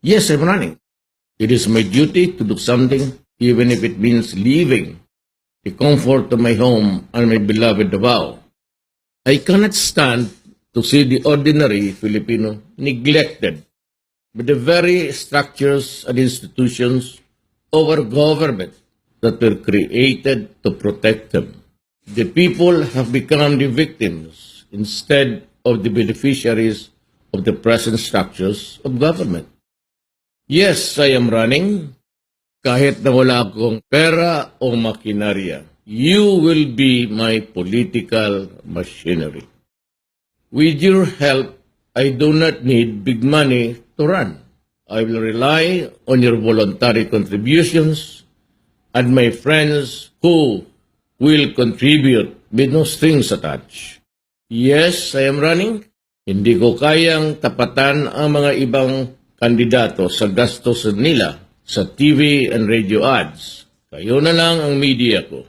Yes, I'm running. It is my duty to do something, even if it means leaving the comfort of my home and my beloved Davao. I cannot stand to see the ordinary Filipino neglected by the very structures and institutions of our government that were created to protect them. The people have become the victims instead of the beneficiaries of the present structures of government. Yes, I am running. Kahit na wala akong pera o makinarya, you will be my political machinery. With your help, I do not need big money to run. I will rely on your voluntary contributions and my friends who will contribute with no strings attached. Yes, I am running. Hindi ko kayang tapatan ang mga ibang kandidato sa gastos nila sa TV and radio ads. Kayo na lang ang media ko.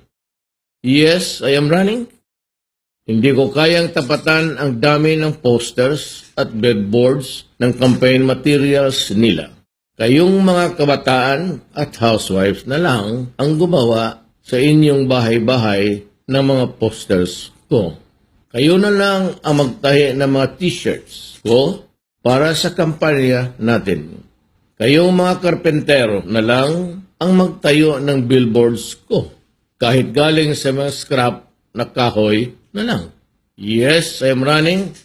Yes, I am running. Hindi ko kayang tapatan ang dami ng posters at billboards ng campaign materials nila. Kayong mga kabataan at housewives na lang ang gumawa sa inyong bahay-bahay ng mga posters ko. Kayo na lang ang magtahi ng mga t-shirts ko para sa kampanya natin. Kayong mga karpentero na lang ang magtayo ng billboards ko. Kahit galing sa mga scrap na kahoy na lang. Yes, I am running.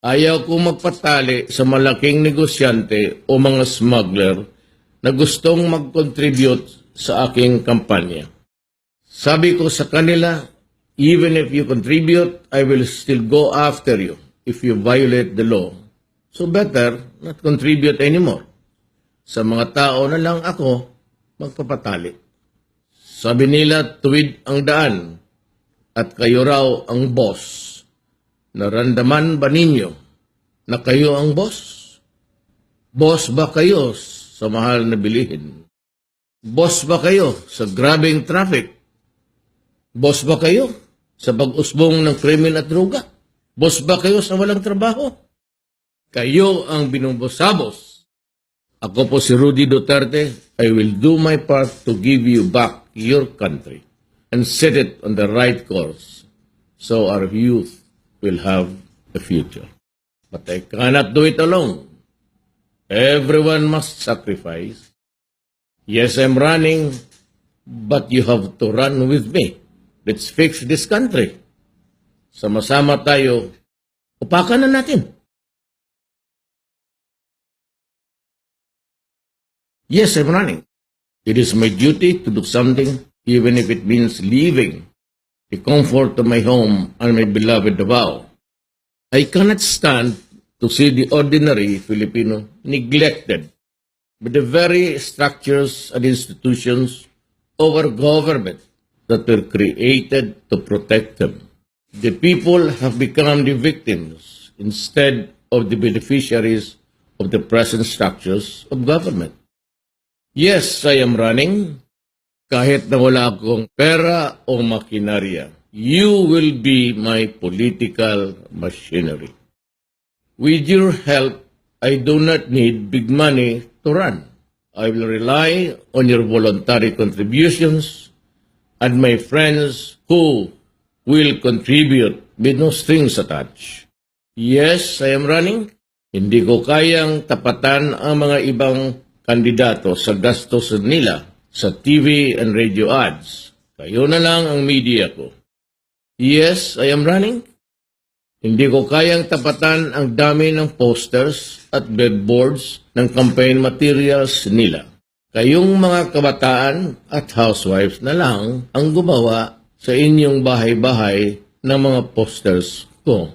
Ayaw kong magpatali sa malaking negosyante o mga smuggler na gustong mag-contribute sa aking kampanya. Sabi ko sa kanila, even if you contribute, I will still go after you if you violate the law. So better not contribute anymore. Sa mga tao na lang ako magpapatali. Sabi nila, tuwid ang daan at kayo raw ang boss. Naramdaman ba ninyo na kayo ang boss? Boss ba kayo sa mahal na bilihin? Boss ba kayo sa grabing traffic? Boss ba kayo sa pag-usbong ng krimen at droga? Boss ba kayo sa walang trabaho? Kayo ang binubosabos. Ako po si Rudy Duterte. I will do my part to give you back your country and set it on the right course so our youth will have a future. But I cannot do it alone. Everyone must sacrifice. Yes, I'm running, but you have to run with me. Let's fix this country. Sama-sama tayo, upakan na natin. Yes, I'm running. It is my duty to do something, even if it means leaving the comfort of my home and my beloved Davao. I cannot stand to see the ordinary Filipino neglected by the very structures and institutions of our government that were created to protect them. The people have become the victims instead of the beneficiaries of the present structures of government. Yes, I am running. Kahit na wala akong pera o makinarya, you will be my political machinery. With your help, I do not need big money to run. I will rely on your voluntary contributions and my friends who will contribute with no strings attached. Yes, I am running. Hindi ko kayang tapatan ang mga ibang kandidato sa gastos nila sa TV and radio ads. Kayo na lang ang media ko. Yes, I am running. Hindi ko kayang tapatan ang dami ng posters at billboards ng campaign materials nila. Kayong mga kabataan at housewives na lang ang gumawa sa inyong bahay-bahay ng mga posters ko.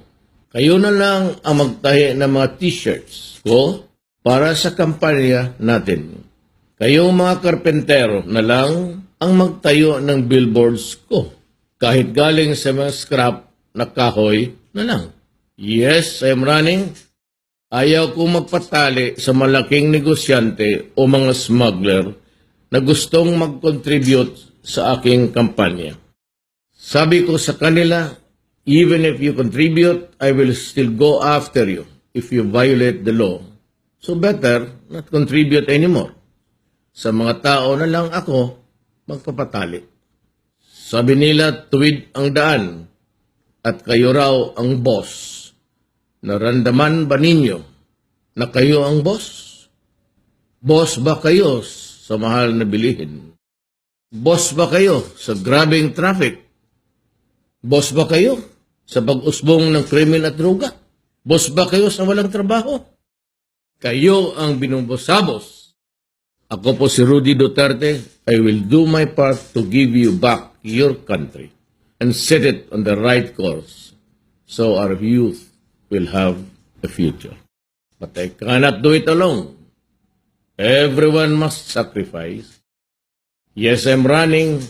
Kayo na lang ang magtahi ng mga t-shirts ko para sa kampanya natin. Kayong mga karpentero na lang ang magtayo ng billboards ko. Kahit galing sa mga scrap na kahoy na lang. Yes, I am running. Ayaw kong magpatali sa malaking negosyante o mga smuggler na gustong mag-contribute sa aking kampanya. Sabi ko sa kanila, even if you contribute, I will still go after you if you violate the law. So better not contribute anymore. Sa mga tao na lang ako magpapatali. Sabi nila, tuwid ang daan at kayo raw ang boss. Naramdaman ba ninyo na kayo ang boss? Boss ba kayo sa mahal na bilihin? Boss ba kayo sa grabing traffic? Boss ba kayo sa pag-usbong ng krimen at droga? Boss ba kayo sa walang trabaho? Kayo ang binumbosabos. Ako po si Rudy Duterte. I will do my part to give you back your country and set it on the right course so our youth will have a future. But I cannot do it alone. Everyone must sacrifice. Yes, I'm running,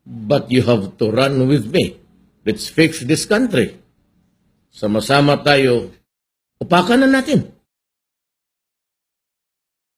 but you have to run with me. Let's fix this country. Sama-sama tayo, upakan na natin.